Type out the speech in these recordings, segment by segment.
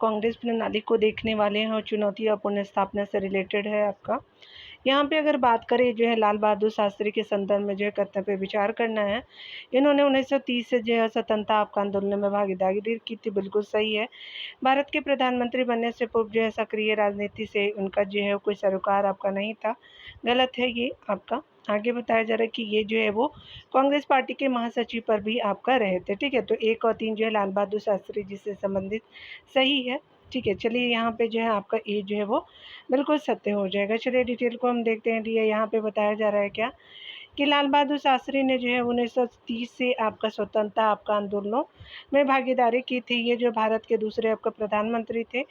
कांग्रेस प्रणाली को देखने वाले हैं और चुनौती और पुनर्स्थापना से रिलेटेड है आपका। यहाँ पे अगर बात करें जो है लाल बहादुर शास्त्री के संदर्भ में जो है कर्तव्य विचार करना है। इन्होंने 1930 से जो है स्वतंत्रता आपका आंदोलन में भागीदारी की थी, बिल्कुल सही है। भारत के प्रधानमंत्री बनने से पूर्व जो है सक्रिय राजनीति से उनका जो है कोई सरोकार आपका नहीं था, गलत है ये आपका। आगे बताया जा रहा है कि ये जो है वो कांग्रेस पार्टी के महासचिव पर भी आपका रहे थे, ठीक है। तो 1 और 3 जो है लाल बहादुर शास्त्री जी से संबंधित सही है, ठीक है। चलिए यहाँ पे जो है आपका ए जो है वो बिल्कुल सत्य हो जाएगा। चलिए डिटेल को हम देखते हैं। ये यहाँ पे बताया जा रहा है क्या कि लाल बहादुर शास्त्री ने जो है 1930 से आपका स्वतंत्रता आपका आंदोलनों में भागीदारी की थी। ये जो भारत के दूसरे आपका प्रधानमंत्री थे।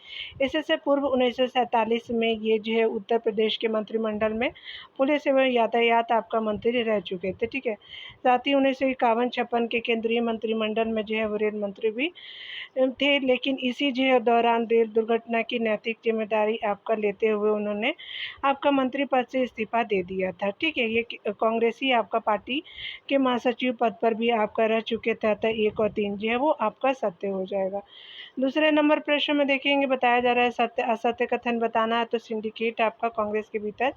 इससे पूर्व 1947 में ये जो है उत्तर प्रदेश के मंत्रिमंडल में पुलिस एवं यातायात आपका मंत्री रह चुके थे, ठीक है। साथ ही 1951-56 के केंद्रीय मंत्रिमंडल में जो है वो रेल मंत्री भी थे, लेकिन इसी जो है दौरान रेल दुर्घटना की नैतिक जिम्मेदारी आपका लेते हुए उन्होंने आपका मंत्री पद से इस्तीफा दे दिया था, ठीक है। ये कांग्रेसी आपका पार्टी के महासचिव पद पर भी आपका रह चुके थे, अतः 1 और 3 जो है वो आपका सत्य हो जाएगा। दूसरे नंबर प्रश्न में देखेंगे, बताया जा रहा है सत्य असत्य कथन बताना है। तो सिंडिकेट आपका कांग्रेस के भीतर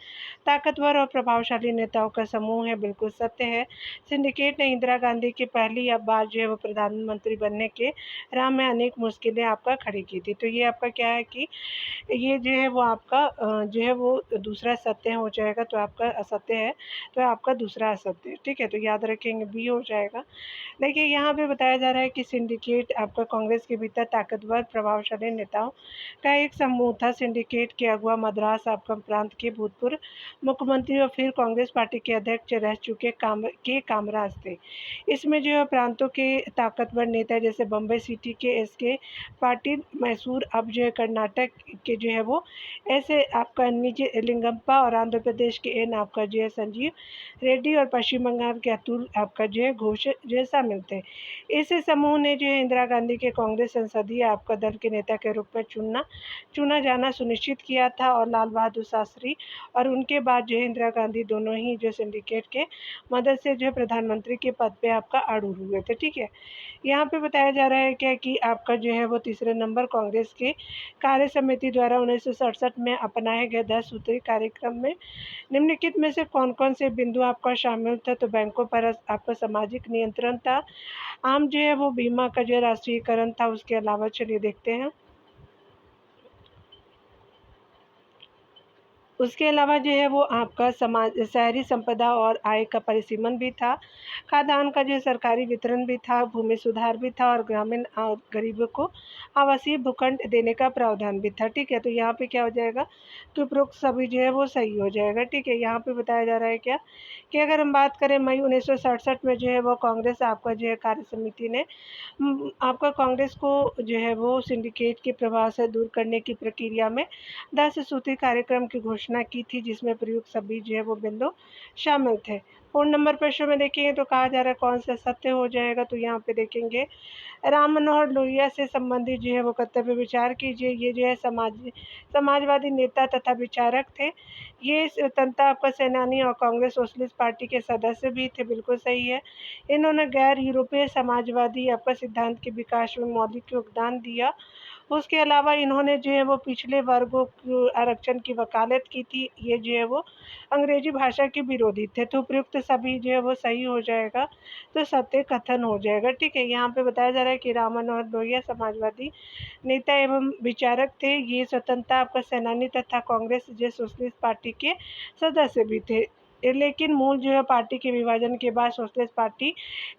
ताकतवर और प्रभावशाली नेताओं का समूह है, बिल्कुल सत्य है। सिंडिकेट ने इंदिरा गांधी की पहली बार जो है वो प्रधानमंत्री बनने के राह में अनेक मुश्किलें आपका खड़ी की थी। तो ये आपका क्या है कि ये जो है वो आपका जो है वो दूसरा सत्य हो जाएगा, तो आपका असत्य है, तो आपका दूसरा असत्य है, ठीक है। तो याद रखेंगे बी हो जाएगा। देखिए यहाँ पे बताया जा रहा है कि सिंडिकेट आपका कांग्रेस के भीतर ताकतवर प्रभावशाली नेताओं का एक समूह था। सिंडिकेट के अगुवा मद्रास आपका प्रांत के भूतपूर्व मुख्यमंत्री और फिर कांग्रेस पार्टी के अध्यक्ष रह चुके कामराज थे। इसमें जो है प्रांतों के ताकतवर नेता जैसे बम्बई सिटी के एस.के. पाटिल, मैसूर अब जो है कर्नाटक के जो है वो ऐसे आपका निज लिंगप्पा और आंध्र प्रदेश के एन आपका जो है संजीव रेड्डी और पश्चिम बंगाल के अतुल आपका जो है घोष जो है शामिल थे। इस समूह ने जो है इंदिरा गांधी के कांग्रेस संसदीय आपका दल के नेता के रूप में चुना जाना सुनिश्चित किया था, और लाल बहादुर शास्त्री और उनके बाद जो है इंदिरा गांधी दोनों ही जो सिंडिकेट के मदद से जो है प्रधानमंत्री के पद पे आपका अड़ूर हुए थे, ठीक है। यहाँ पे बताया जा रहा है क्या कि आपका जो है वो तीसरे नंबर कांग्रेस के कार्य समिति द्वारा 1967 में अपनाए गए 10 सूत्री कार्यक्रम में निम्नलिखित में से कौन कौन से बिंदु आपका शामिल था। तो बैंकों पर आपका सामाजिक नियंत्रण था, आम जो है वो बीमा का जो राष्ट्रीयकरण था। उसके अलावा चलिए देखते हैं, उसके अलावा जो है वो आपका समाज शहरी संपदा और आय का परिसीमन भी था, खाद्यान्न का जो सरकारी वितरण भी था, भूमि सुधार भी था, और ग्रामीण गरीबों को आवासीय भूखंड देने का प्रावधान भी था, ठीक है। तो यहाँ पे क्या हो जाएगा कि उपरोक्त सभी जो है वो सही हो जाएगा, ठीक है। यहाँ पे बताया जा रहा है क्या कि अगर हम बात करें मई 1967 में जो है वो कांग्रेस आपका जो है कार्य समिति ने आपका कांग्रेस को जो है वो सिंडिकेट के प्रभाव से दूर करने की प्रक्रिया में 10 सूत्री कार्यक्रम की घोषणा की थी, जिसमें प्रयुक्त सभी जो है वो बिंदु शामिल थे। पूर्ण नंबर प्रश्न में देखेंगे तो कहा जा रहा है कौन सा सत्य हो जाएगा। तो यहाँ पे देखेंगे राम मनोहर लोहिया से संबंधित जो है वो कर्तव्य विचार कीजिए। ये जो है समाजवादी नेता तथा विचारक थे। ये स्वतंत्रता आपका सेनानी और कांग्रेस सोशलिस्ट पार्टी के सदस्य भी थे, बिल्कुल सही है। इन्होंने गैर यूरोपीय समाजवादी आपका सिद्धांत के विकास में मौलिक योगदान दिया। उसके अलावा इन्होंने जो है वो पिछले वर्गों को आरक्षण की वकालत की थी। ये जो है वो अंग्रेजी भाषा के विरोधी थे। तो उपयुक्त सभी जो है वो सही हो जाएगा, तो सत्य कथन हो जाएगा, ठीक है। यहाँ पे बताया जा रहा है कि राम मनोहर लोहिया समाजवादी नेता एवं विचारक थे। ये स्वतंत्रता आपका सेनानी तथा कांग्रेस जो सोशलिस्ट पार्टी के सदस्य भी थे, लेकिन मूल जो है पार्टी के विभाजन के बाद सोशलिस्ट पार्टी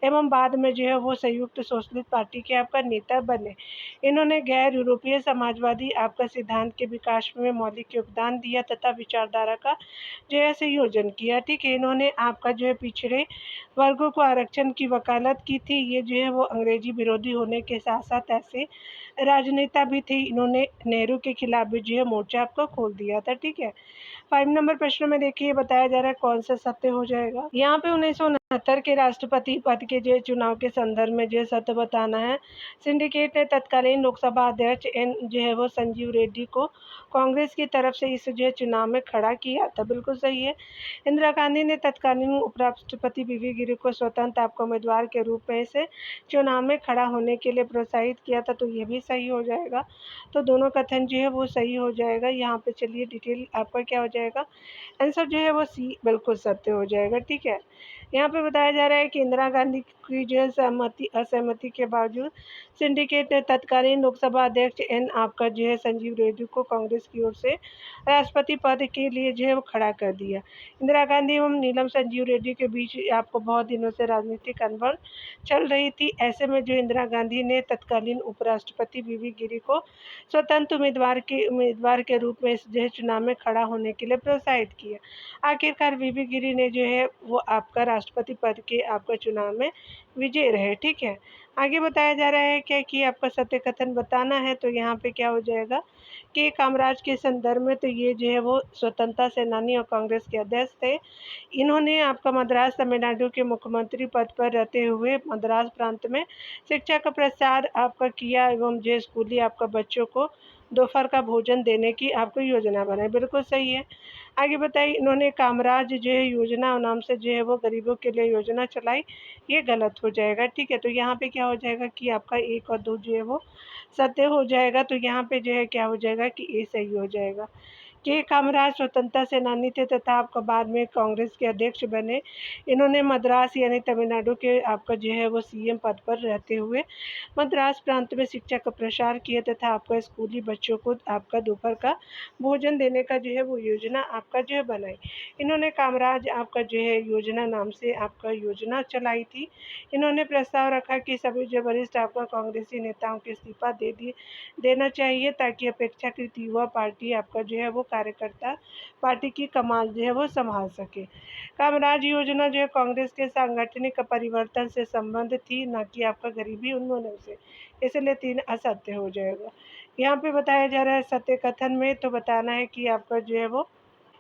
एवं बाद में जो है वो संयुक्त सोशलिस्ट पार्टी के आपका नेता बने। इन्होंने गैर यूरोपीय समाजवादी आपका सिद्धांत के विकास में मौलिक योगदान दिया तथा विचारधारा का जो है संयोजन किया, ठीक है। इन्होंने आपका जो है पिछड़े वर्गों को आरक्षण की वकालत की थी। ये जो है वो अंग्रेजी विरोधी होने के साथ साथ ऐसे राजनेता भी थे। इन्होंने नेहरू के खिलाफ भी जो है मोर्चा आपका खोल दिया था, ठीक है। 5 नंबर प्रश्न में देखिए बताया जा रहा है कौन सा सत्य हो जाएगा। यहाँ पे 1969 के राष्ट्रपति पद के जो चुनाव के संदर्भ में जो सत्य बताना है। सिंडिकेट ने तत्कालीन लोकसभा अध्यक्ष जो है वो संजीव रेड्डी को कांग्रेस की तरफ से इस जो चुनाव में खड़ा किया था, बिल्कुल सही है। इंदिरा गांधी ने तत्कालीन उपराष्ट्रपति बीवी गिरी को स्वतंत्र आपका उम्मीदवार के रूप में से चुनाव में खड़ा होने के लिए प्रोत्साहित किया था, तो ये भी सही हो जाएगा। तो दोनों कथन जो है वो सही हो जाएगा। यहाँ पे चलिए डिटेल आपका क्या हो जाएगा, आंसर जो है वो सी बिल्कुल सत्य हो जाएगा। ठीक है, यहाँ पे बताया जा रहा है कि इंदिरा गांधी की जो है असहमति के बावजूद सिंडिकेट ने तत्कालीन लोकसभा अध्यक्ष आपका जो है संजीव रेड्डी को कांग्रेस की ओर से राष्ट्रपति पद के लिए जो है वो खड़ा कर दिया। इंदिरा गांधी एवं नीलम संजीव रेड्डी के बीच आपको बहुत दिनों से राजनीतिक अनबन चल रही थी। ऐसे में जो इंदिरा गांधी ने तत्कालीन उपराष्ट्रपति बीवी गिरी को स्वतंत्र उम्मीदवार के रूप में जो है चुनाव में खड़ा होने के लिए प्रोत्साहित किया। आखिरकार बीबी गिरी ने जो है वो आपका राष्ट्रपति पद के आपका चुनाव में विजय रहे। ठीक है, आगे बताया जा रहा है क्या कि आपका सत्य कथन बताना है। तो यहाँ पे क्या हो जाएगा कि कामराज के संदर्भ में, तो ये जो है वो स्वतंत्रता सेनानी और कांग्रेस के अध्यक्ष थे। इन्होंने आपका मद्रास तमिलनाडु के मुख्यमंत्री पद पर रहते हुए मद्रास प्रांत में शिक्षा का प्रसार आपका किया एवं जो स्कूली आपका बच्चों को दोपहर का भोजन देने की आपको योजना बनाई, बिल्कुल सही है। आगे बताइए, इन्होंने कामराज जो है योजना नाम से जो है वो गरीबों के लिए योजना चलाई, ये गलत हो जाएगा। ठीक है, तो यहाँ पे क्या हो जाएगा कि आपका 1 और 2 जो है वो सत्य हो जाएगा। तो यहाँ पे जो है क्या हो जाएगा कि ए सही हो जाएगा। के कामराज स्वतंत्रता सेनानी थे तथा आपका बाद में कांग्रेस के अध्यक्ष बने। इन्होंने मद्रास यानी तमिलनाडु के आपका जो है वो सीएम पद पर रहते हुए मद्रास प्रांत में शिक्षा का प्रसार किया तथा आपका स्कूली बच्चों को आपका दोपहर का भोजन देने का जो है वो योजना आपका जो है बनाई। इन्होंने कामराज आपका जो है योजना नाम से आपका योजना चलाई थी। इन्होंने प्रस्ताव रखा कि सभी जो वरिष्ठ आपका कांग्रेसी नेताओं के इस्तीफा देना चाहिए ताकि अपेक्षाकृत युवा पार्टी आपका जो है वो कार्यकर्ता पार्टी की कमान जो है वो संभाल सके। कामराज योजना जो है कांग्रेस के सांगठनिक परिवर्तन से संबंध थी, न कि आपका गरीबी उन्मूलन से, इसलिए 3 असत्य हो जाएगा। यहाँ पे बताया जा रहा है सत्य कथन में, तो बताना है कि आपका जो है वो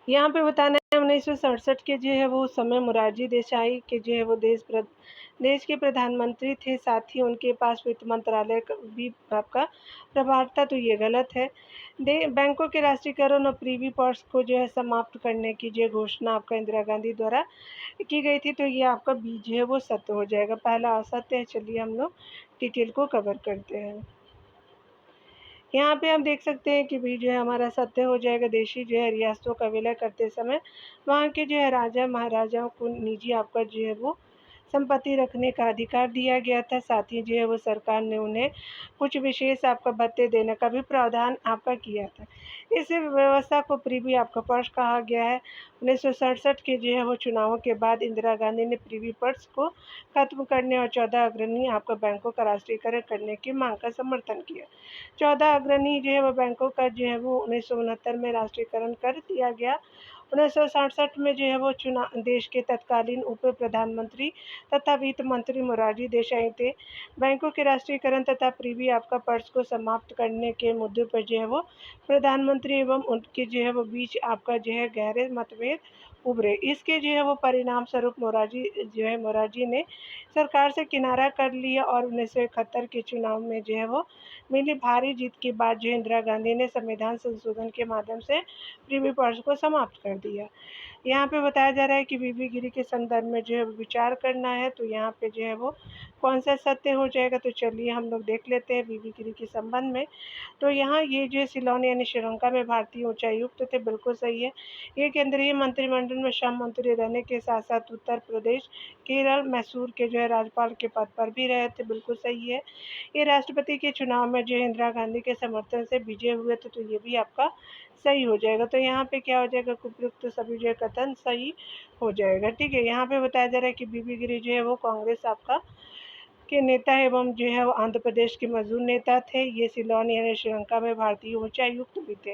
यहाँ पे बताना है 1967 के जो है वो समय मोरारजी देसाई के जो है वो देश के प्रधानमंत्री थे, साथ ही उनके पास वित्त मंत्रालय का भी आपका प्रभार था, तो ये गलत है। बैंकों के राष्ट्रीयकरण और प्रीवी पर्स को जो है समाप्त करने की जो घोषणा आपका इंदिरा गांधी द्वारा की गई थी, तो ये आपका बी जो है वो सत्य हो जाएगा। पहला असत्य है। चलिए हम लोग डिटेल को कवर करते हैं। यहाँ पे हम देख सकते हैं कि भी जो है हमारा सत्य हो जाएगा। देशी जो है रियासतों का विलय करते समय वहाँ के जो है राजा महाराजाओं को निजी आपका जो है वो संपत्ति रखने का अधिकार दिया गया था। साथ ही जो है वो सरकार ने उन्हें कुछ विशेष आपका भत्ते देने का भी प्रावधान आपका किया था। इस व्यवस्था को प्रीवी आपका पर्स कहा गया है। 1967 के जो है वो चुनावों के बाद इंदिरा गांधी ने प्रीवी पर्स को खत्म करने और 14 अग्रणी आपका बैंकों का राष्ट्रीयकरण करने की मांग का समर्थन किया। 14 अग्रणी जो है वो बैंकों का जो है वो 1969 में राष्ट्रीयकरण कर दिया गया। 1967 में जो है वो देश के तत्कालीन उप प्रधानमंत्री तथा वित्त मंत्री मोरारजी देसाई थे। बैंकों के राष्ट्रीयकरण तथा प्रीवी आपका पर्स को समाप्त करने के मुद्दे पर जो है वो प्रधानमंत्री एवं उनके जो है वो बीच आपका जो है गहरे मतभेद उभरे। इसके जो है वो परिणाम स्वरूप मोरारजी ने सरकार से किनारा कर लिया और 1971 के चुनाव में जो है वो मिली भारी जीत के बाद जो इंदिरा गांधी ने संविधान संशोधन के माध्यम से प्रीवी पर्स को समाप्त कर दिया। यहाँ पे बताया जा रहा है कि बीबी गिरी के संदर्भ में जो है विचार करना है, तो यहाँ पे जो है वो कौन सा सत्य हो जाएगा। तो चलिए हम लोग देख लेते हैं बीबी गिरी के संबंध में। तो यहाँ ये जो सिलोन यानी श्रीलंका में भारतीय उच्चायुक्त थे, बिल्कुल सही है। ये केंद्रीय मंत्रिमंडल में श्रम मंत्री रहने के साथ साथ उत्तर प्रदेश, केरल, मैसूर के जो है राज्यपाल के पद पर भी रहे थे, बिल्कुल सही है। ये राष्ट्रपति के चुनाव में जो इंदिरा गांधी के समर्थन से विजय हुए थे, तो ये भी आपका सही हो जाएगा। तो यहाँ पे क्या हो जाएगा, उपयुक्त सभी जो कथन सही हो जाएगा। ठीक है, यहाँ पे बताया जा रहा है कि बीबी गिरी जो है वो कांग्रेस आपका के नेता एवं जो है वो आंध्र प्रदेश के मजदूर नेता थे। ये सिलोन यानी श्रीलंका में भारतीय उच्चायुक्त भी थे।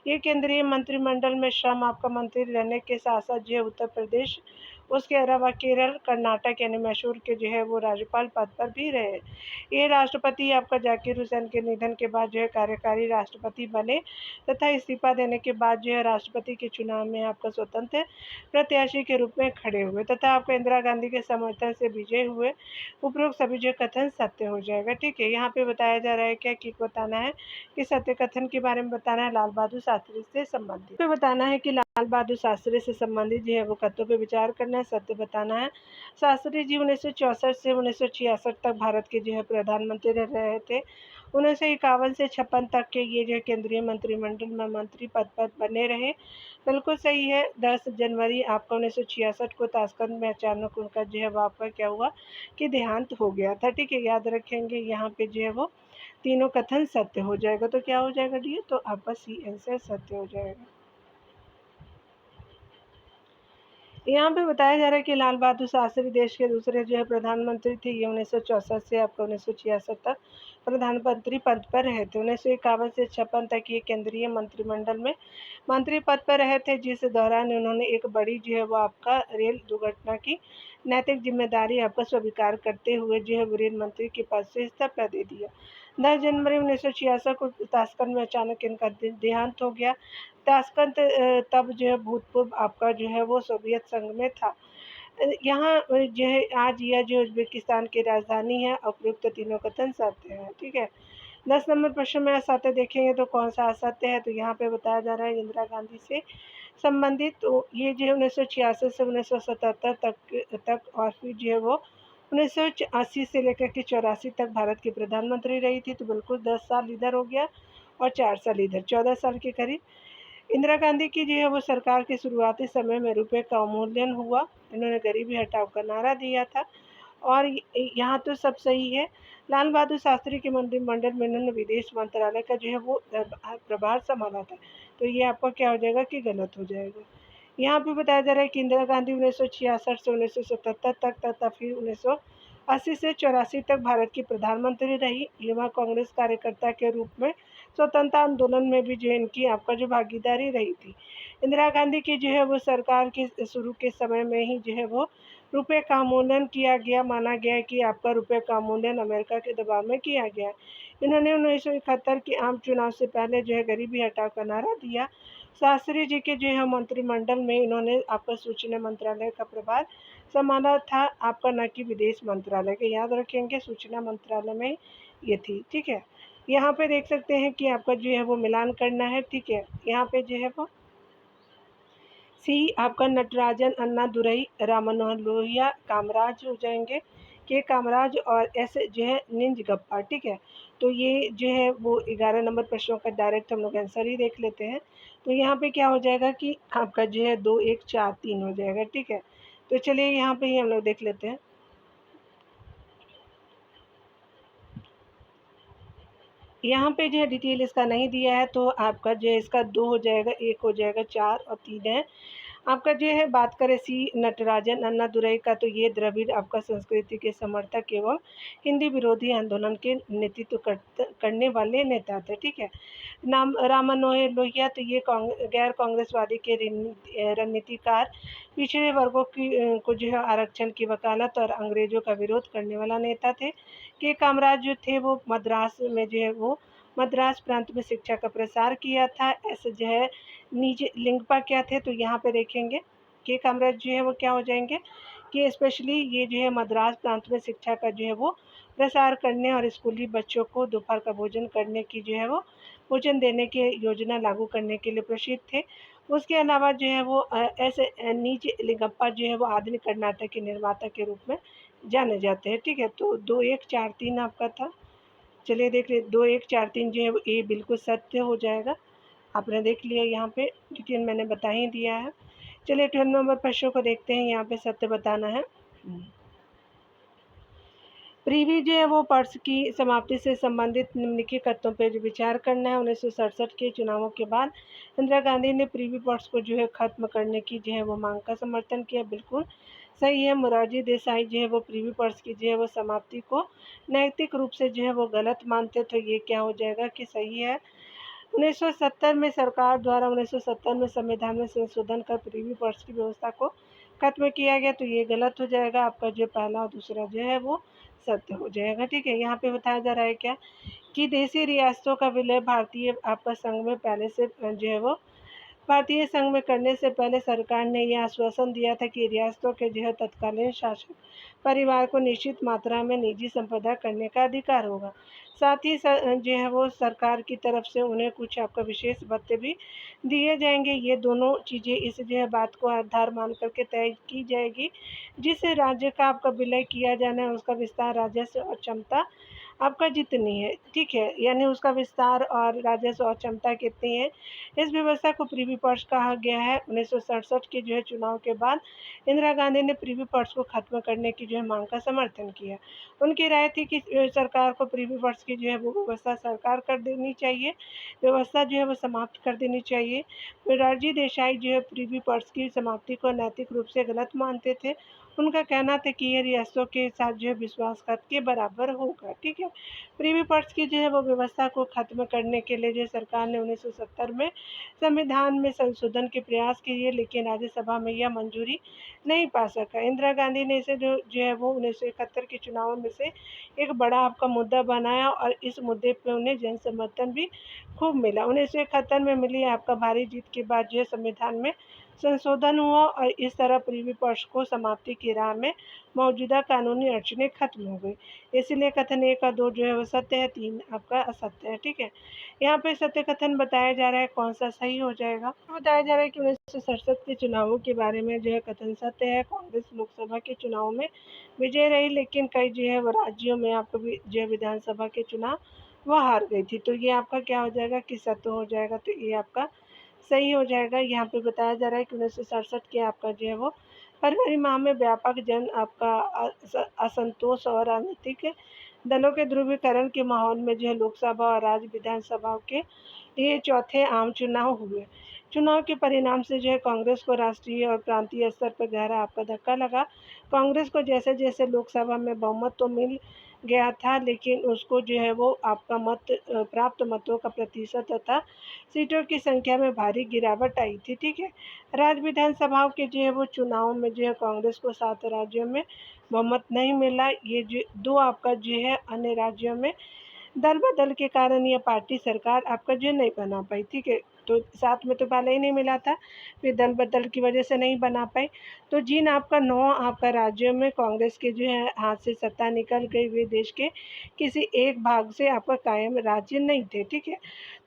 ये केंद्रीय मंत्रिमंडल में श्रम आपका मंत्री रहने के साथ साथ जो है उत्तर प्रदेश उसके अलावा केरल, कर्नाटक यानी मैसूर के जो है वो राज्यपाल पद पर भी रहे। ये राष्ट्रपति आपका जाकिर हुसैन के निधन के बाद जो है कार्यकारी राष्ट्रपति बने तथा इस्तीफा देने के बाद जो है राष्ट्रपति के चुनाव में आपका स्वतंत्र प्रत्याशी के रूप में खड़े हुए तथा आपको इंदिरा गांधी के समर्थन से विजयी हुए। उपरोक्त सभी जो कथन सत्य हो जाएगा। ठीक है, यहाँ पे बताया जा रहा है क्या कि बताना है कि सत्य कथन के बारे में बताना है लाल बहादुर शास्त्री से संबंधित। पे बताना है कि लाल बहादुर शास्त्री से संबंधित जो है वो कथनों पे विचार करना है, सत्य बताना है। शास्त्री जी 1964 से 1966 तक भारत के जो है प्रधानमंत्री रहे थे। 1951 से 56 तक के ये जो केंद्रीय मंत्रिमंडल में मंत्री पद पर बने रहे। बिल्कुल सही है। 10 जनवरी आपका 1966 को ताशकंद में अचानक उनका जो है वो आपका क्या हुआ कि देहांत हो गया था। ठीक है, याद रखेंगे यहाँ पे जो है वो तीनों कथन सत्य हो जाएगा। तो क्या हो जाएगा डी, तो आपका सी आंसर सत्य हो जाएगा। यहाँ पे बताया जा रहा है कि लाल बहादुर शास्त्री देश के दूसरे जो है प्रधानमंत्री थे। ये 1964 से आपका 1966 तक प्रधानमंत्री पद पर रहे थे। 1951 से 56 तक ये केंद्रीय मंत्रिमंडल में मंत्री पद पर रहे थे, जिस दौरान उन्होंने एक बड़ी जो है वो आपका रेल दुर्घटना की नैतिक जिम्मेदारी आपका स्वीकार करते हुए जो है रेल मंत्री के पद से इस्तीफा दे दिया। 10 जनवरी 1966 को ताशकंद में अचानक इनका देहांत हो गया। ताशकंद तब जो है भूतपूर्व आपका जो है वो सोवियत संघ में था। यहाँ जो है आज यह जो उज्बेकिस्तान की राजधानी है। उपयुक्त तीनों कथन सत्य है। ठीक है, 10 नंबर प्रश्न में असत्य देखेंगे तो कौन सा असत्य है, तो यहाँ पे बताया जा रहा है इंदिरा गांधी से संबंधित। तो ये जो है 1966 से 1977 तक और फिर जो है वो 1980 से लेकर के 84 तक भारत की प्रधानमंत्री रही थी। तो बिल्कुल 10 साल इधर हो गया और 4 साल इधर, 14 साल के करीब। इंदिरा गांधी की जो है वो सरकार के शुरुआती समय में रुपये का अवमूल्यन हुआ। इन्होंने गरीबी हटाओ का नारा दिया था और यहाँ तो सब सही है। लाल बहादुर शास्त्री के मंत्रिमंडल में इन्होंने विदेश मंत्रालय का जो है वो प्रभार संभाला था। तो ये आपका क्या हो जाएगा कि गलत हो जाएगा। यहाँ पे बताया जा रहा है कि इंदिरा गांधी 1966 से 1977 तक तथा फिर 1980 से 84 तक भारत की प्रधानमंत्री रही। युवा कांग्रेस कार्यकर्ता के रूप में स्वतंत्रता आंदोलन में भी जो है इनकी आपका जो भागीदारी रही थी। इंदिरा गांधी की जो है वो सरकार के शुरू के समय में ही जो है वो रुपये का अवमूल्यन किया गया। माना गया है कि आपका रुपये का अवमूल्यन अमेरिका के दबाव में किया गया। इन्होंने 1971 के आम चुनाव से पहले जो है गरीबी हटाओ का नारा दिया। शास्त्री जी के जो है मंत्रिमंडल में इन्होंने आपका सूचना मंत्रालय का प्रभार संभाला था, आपका न कि विदेश मंत्रालय के। याद रखेंगे सूचना मंत्रालय में ये थी। ठीक है, यहाँ पे देख सकते हैं कि आपका जो है वो मिलान करना है। ठीक है, यहाँ पे जो है वो सी आपका नटराजन, अन्ना दुरई, राम मनोहर लोहिया, कामराज हो जाएंगे के कामराज और एस जो है निंज गप्पा। ठीक है, तो ये जो है वो 11 नंबर प्रश्नों का डायरेक्ट हम लोग आंसर ही देख लेते हैं। तो यहाँ पे क्या हो जाएगा कि आपका जो है 2 1 4 3 हो जाएगा। ठीक है, तो चलिए यहाँ पे ही हम लोग देख लेते हैं। यहाँ पे जो है डिटेल इसका नहीं दिया है, तो आपका जो है इसका 2 हो जाएगा, 1 हो जाएगा, 4 और 3 है। आपका जो है बात करें सी नटराजन अन्नादुरई का, तो ये द्रविड़ आपका संस्कृति के समर्थक एवं हिंदी विरोधी आंदोलन के नेतृत्व करने वाले नेता थे। ठीक है, नाम राम मनोहर लोहिया, तो ये गैर कांग्रेसवादी के रणनीतिकार, पिछड़े वर्गों की को जो है आरक्षण की वकालत और अंग्रेजों का विरोध करने वाला नेता थे। के कामराज जो थे वो मद्रास में जो है वो मद्रास प्रांत में शिक्षा का प्रसार किया था। ऐसे जो है नीचे लिंगपा क्या थे, तो यहाँ पे देखेंगे के कामराज जो है वो क्या हो जाएंगे कि स्पेशली ये जो है मद्रास प्रांत में शिक्षा का जो है वो प्रसार करने और स्कूली बच्चों को दोपहर का भोजन करने की जो है वो भोजन देने की योजना लागू करने के लिए प्रसिद्ध थे। उसके अलावा जो है वो ऐसे नीचे लिंगप्पा जो है वो आधुनिक कर्नाटक के निर्माता के रूप में जाने जाते हैं। ठीक है, तो 2 1 4 3 आपका था। चलिए देख लिए 2 1 4 3 जो है वो ये बिल्कुल सत्य हो जाएगा। आपने देख लिया, यहाँ पे डिटेल मैंने बता ही दिया है। चलिए 12 नंबर प्रश्नों को देखते हैं। यहाँ पे सत्य बताना है। प्रीवी जो है वो पर्स की समाप्ति से संबंधित निम्नलिखित कथनों पर विचार करना है। 1967 के चुनावों के बाद इंदिरा गांधी ने प्रीवी पर्स को जो है खत्म करने की जो है वो मांग का समर्थन किया। बिल्कुल सही है। मोरारजी देसाई जो है वो प्रीवी पर्स की जो है वो समाप्ति को नैतिक रूप से जो है वो गलत मानते, तो ये क्या हो जाएगा कि सही है। 1970 में सरकार द्वारा 1970 में संविधान में संशोधन कर प्रीवी पर्स की व्यवस्था को खत्म किया गया तो ये गलत हो जाएगा, आपका जो पहला और दूसरा जो है वो सत्य हो जाएगा। ठीक है, यहाँ पे बताया जा रहा है क्या कि देशी रियासतों का विलय भारतीय आपका संघ में पहले से जो है वो भारतीय संघ में करने से पहले सरकार ने यह आश्वासन दिया था कि रियासतों के जो है तत्कालीन शासक परिवार को निश्चित मात्रा में निजी संपदा करने का अधिकार होगा। साथ ही जो है वो सरकार की तरफ से उन्हें कुछ आपका विशेष भत्ते भी दिए जाएंगे। ये दोनों चीज़ें इस जो है बात को आधार मान करके तय की जाएगी। जिस राज्य का आपका विलय किया जाना है उसका विस्तार, राजस्व और क्षमता आपका जितनी है, ठीक है, यानी उसका विस्तार और राजस्व और क्षमता कितनी है, इस व्यवस्था को प्रीवी पर्स कहा गया है। 1967 के जो है चुनाव के बाद इंदिरा गांधी ने प्रीवी पर्स को खत्म करने की जो है मांग का समर्थन किया। उनकी राय थी कि सरकार को प्रीवी पर्स की जो है वो व्यवस्था सरकार कर देनी चाहिए, व्यवस्था जो है वो समाप्त कर देनी चाहिए। मोरारजी देसाई जो है प्रीवी पर्स की समाप्ति को नैतिक रूप से गलत मानते थे। उनका कहना था कि ये रियासतों के साथ जो है विश्वासघात के बराबर होगा। ठीक है, प्रीवी पर्स की जो है वो व्यवस्था को खत्म करने के लिए जो सरकार ने 1970 में संविधान में संशोधन के प्रयास किए, लेकिन राज्यसभा में यह मंजूरी नहीं पा सका। इंदिरा गांधी ने इसे जो है वो 1971 के चुनावों में से एक बड़ा आपका मुद्दा बनाया और इस मुद्दे पे उन्हें जन समर्थन भी खूब मिला। 1971 में मिली आपका भारी जीत के बाद जो है संविधान में संशोधन हुआ और इस तरह प्रीवी पर्स को समाप्ति की राह में मौजूदा कानूनी अड़चनें खत्म हो गई। इसीलिए कथन 1 और 2 जो है वो सत्य है, 3 आपका असत्य है। ठीक है, यहाँ पे सत्य कथन बताया जा रहा है, कौन सा सही हो जाएगा। बताया जा रहा है कि 1967 के चुनावों के बारे में जो है कथन सत्य है। कांग्रेस लोकसभा के चुनाव में विजय रही, लेकिन कई जो है वो राज्यों में आपको जो है विधानसभा के चुनाव वह हार गई थी। तो ये आपका क्या हो जाएगा कि सत्य हो जाएगा, तो ये आपका सही हो जाएगा। यहाँ पे बताया जा रहा है कि 1967 के आपका जो है वो फरवरी माह में व्यापक जन आपका असंतोष और राजनीतिक दलों के ध्रुवीकरण के माहौल में जो है लोकसभा और राज्य विधानसभाओं के लिए चौथे आम चुनाव हुए। चुनाव के परिणाम से जो है कांग्रेस को राष्ट्रीय और प्रांतीय स्तर पर गहरा आपका धक्का लगा। कांग्रेस को जैसे जैसे लोकसभा में बहुमत तो मिल गया था, लेकिन उसको जो है वो आपका प्राप्त मतों का प्रतिशत तथा सीटों की संख्या में भारी गिरावट आई थी। ठीक है, राज्य विधानसभाओं के जो है वो चुनाव में जो है कांग्रेस को 7 राज्यों में बहुमत नहीं मिला। ये जो 2 आपका जो है अन्य राज्यों में दल बदल के कारण यह पार्टी सरकार आपका जो नहीं बना पाई। ठीक है, तो साथ में तो पहले ही नहीं मिला था, फिर दल बदल की वजह से नहीं बना पाई। तो जिन आपका 9 आपका राज्यों में कांग्रेस के जो है हाथ से सत्ता निकल गई, वे देश के किसी एक भाग से आपका कायम राज्य नहीं थे। ठीक है,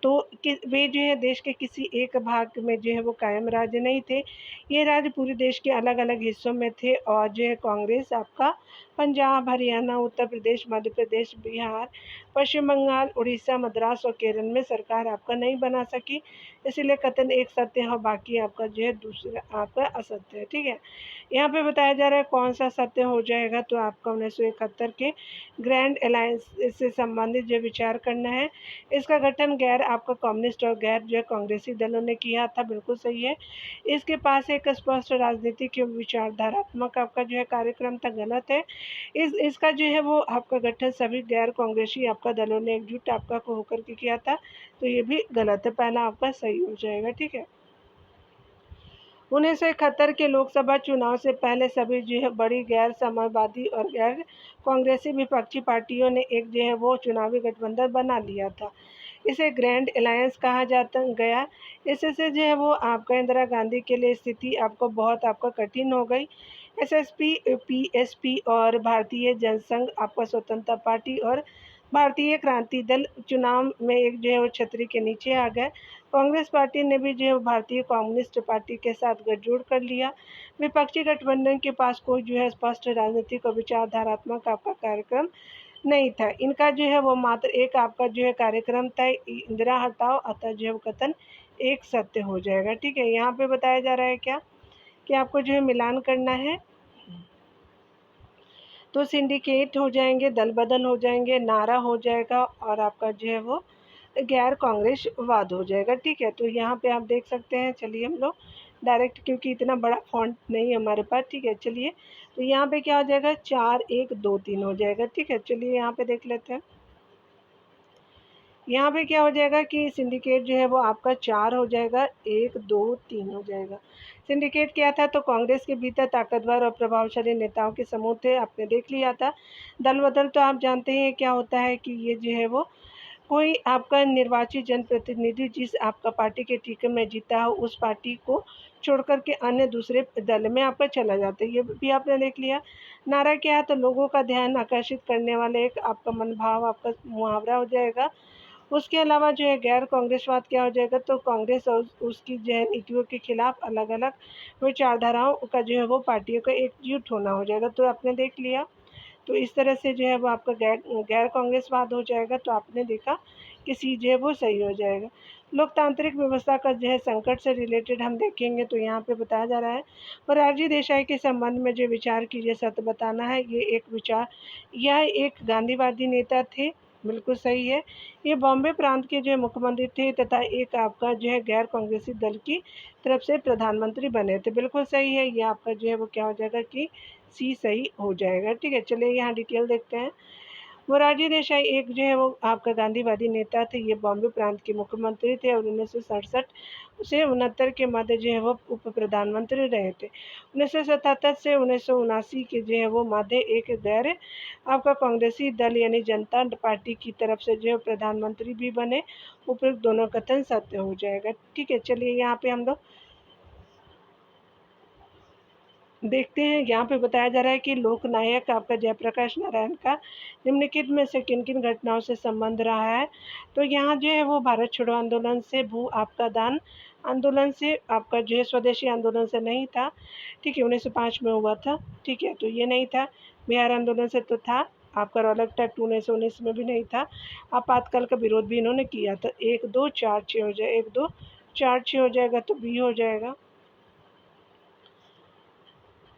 तो वे जो है देश के किसी एक भाग में जो है वो कायम राज्य नहीं थे। ये राज्य पूरे देश के अलग अलग हिस्सों में थे और जो है कांग्रेस आपका पंजाब, हरियाणा, उत्तर प्रदेश, मध्य प्रदेश, बिहार, पश्चिम बंगाल, उड़ीसा, मद्रास और केरल में सरकार आपका नहीं बना सकी। इसीलिए कथन 1 सत्य है और बाकी आपका जो है दूसरा आपका असत्य है। ठीक है, यहाँ पे बताया जा रहा है कौन सा सत्य हो जाएगा, तो आपका 1971 के ग्रैंड अलायंस से संबंधित जो विचार करना है। इसका गठन गैर आपका कम्युनिस्ट और गैर जो है कांग्रेसी दलों ने किया था, बिल्कुल सही है। इसके पास एक स्पष्ट राजनीतिक विचारधारात्मक आपका जो है कार्यक्रम था, गलत है। इसका जो है वो आपका गठन सभी गैर कांग्रेसी आपका दलों ने एकजुट आपका को होकर के किया था, तो ये भी गलत है, पहला आपका सही हो जाएगा। ठीक है, 1971 के लोकसभा चुनाव से पहले सभी जो है बड़ी गैर समाजवादी और गैर कांग्रेसी विपक्षी पार्टियों ने एक जो है वो चुनावी गठबंधन बना लिया था। इसे ग्रैंड अलायंस कहा जाता गया। इससे जो है वो आपका इंदिरा गांधी के लिए स्थिति आपको बहुत आपका कठिन हो गई। एसएसपी, पीएसपी और भारतीय जनसंघ आपका स्वतंत्रता पार्टी और भारतीय क्रांति दल चुनाव में एक जो है वो छतरी के नीचे आ गए। कांग्रेस पार्टी ने भी जो है भारतीय कम्युनिस्ट पार्टी के साथ गठजोड़ कर लिया। विपक्षी गठबंधन के पास कोई जो है स्पष्ट राजनीतिक और विचारधारात्मक आपका कार्यक्रम नहीं था। इनका जो है वो मात्र एक आपका जो है कार्यक्रम था, इंदिरा हटाओ, अतः जो है वो कथन 1 सत्य हो जाएगा। ठीक है, यहाँ पे बताया जा रहा है क्या कि आपको जो है मिलान करना है, तो सिंडिकेट हो जाएंगे, दल बदल हो जाएंगे, नारा हो जाएगा और आपका जो है वो गैर कांग्रेसवाद हो जाएगा। ठीक है, तो यहाँ पे आप देख सकते हैं। चलिए हम लोग डायरेक्ट, क्योंकि इतना बड़ा फॉन्ट नहीं है हमारे पास। ठीक है, चलिए, तो यहाँ पे क्या हो जाएगा, 4 1 2 3 हो जाएगा। ठीक है, चलिए यहाँ पे देख लेते हैं। यहाँ पे क्या हो जाएगा कि सिंडिकेट जो है वो आपका 4 हो जाएगा, 1, 2, 3 हो जाएगा। सिंडिकेट क्या था? तो कांग्रेस के भीतर ताकतवर और प्रभावशाली नेताओं के समूह थे, आपने देख लिया था। दल बदल तो आप जानते हैं क्या होता है कि ये जो है वो कोई आपका निर्वाचित जनप्रतिनिधि जिस आपका पार्टी के टिकट में जीता हो उस पार्टी को छोड़ कर के अन्य दूसरे दल में आपका चला जाता है, ये भी आपने देख लिया। नारा क्या है? तो लोगों का ध्यान आकर्षित करने वाले एक आपका मनभाव आपका मुहावरा हो जाएगा। उसके अलावा जो है गैर कांग्रेसवाद क्या हो जाएगा? तो कांग्रेस और उसकी जो है नीतियों के खिलाफ अलग अलग विचारधाराओं का जो है वो पार्टियों का एकजुट होना हो जाएगा, तो आपने देख लिया। तो इस तरह से जो है वो आपका गैर कांग्रेसवाद हो जाएगा, तो आपने देखा कि सी जो है वो सही हो जाएगा। लोकतांत्रिक व्यवस्था का जो है संकट से रिलेटेड हम देखेंगे तो यहाँ पे बताया जा रहा है मोरारजी देसाई के संबंध में जो विचार कीजिए सत्य बताना है, ये एक विचार, यह एक गांधीवादी नेता थे, बिल्कुल सही है। ये बॉम्बे प्रांत के जो मुख्यमंत्री थे तथा एक आपका जो है गैर कांग्रेसी दल की तरफ से प्रधानमंत्री बने थे, बिल्कुल सही है। ये आपका जो है वो क्या हो जाएगा कि सी सही हो जाएगा। ठीक है, चलिए यहाँ डिटेल देखते हैं। मोरारजी देसाई एक जो है वो आपका गांधीवादी नेता थे, ये बॉम्बे प्रांत के मुख्यमंत्री थे और 1967 से 69 के मध्य जो है वो उप प्रधानमंत्री रहे थे। 1977 से 1979 के जो है वो मध्य एक गैर आपका कांग्रेसी दल यानी जनता पार्टी की तरफ से जो है प्रधानमंत्री भी बने। उपयुक्त दोनों कथन सत्य हो जाएगा। ठीक है, चलिए यहाँ पे हम लोग देखते हैं। यहाँ पे बताया जा रहा है कि लोकनायक आपका जयप्रकाश नारायण का निम्नलिखित में से किन किन घटनाओं से संबंध रहा है? तो यहाँ जो है वो भारत छोड़ो आंदोलन से, भू आपका दान आंदोलन से, आपका जो है स्वदेशी आंदोलन से नहीं था। ठीक है, 1905 में हुआ था। ठीक है, तो ये नहीं था। बिहार आंदोलन से तो था। आपका रॉलक एक्ट 1919 में भी नहीं था। आपातकाल का विरोध भी इन्होंने किया था। 1, 2, 4, 6 हो जाए, 1, 2, 4, 6 हो जाएगा, तो बी हो जाएगा।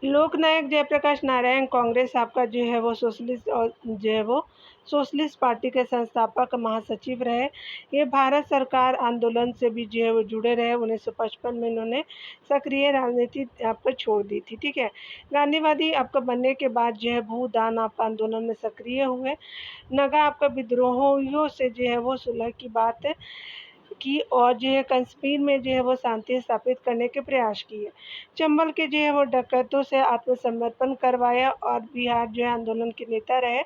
लोकनायक जयप्रकाश नारायण कांग्रेस आपका जो है वो सोशलिस्ट और जो है वो सोशलिस्ट पार्टी के संस्थापक महासचिव रहे। ये भारत सरकार आंदोलन से भी जो है वो जुड़े रहे। 1955 में इन्होंने सक्रिय राजनीति आपको छोड़ दी थी। ठीक है, गांधीवादी आपका बनने के बाद जो है भूदान आप आंदोलन में सक्रिय हुए। नगा आपका विद्रोहियों से जो है वो सुलह की बात की और जो है कश्मीर में जो है वो शांति स्थापित करने के प्रयास किए। चंबल के जो है वो डकैतों से आत्मसमर्पण करवाया और बिहार जो है आंदोलन के नेता रहे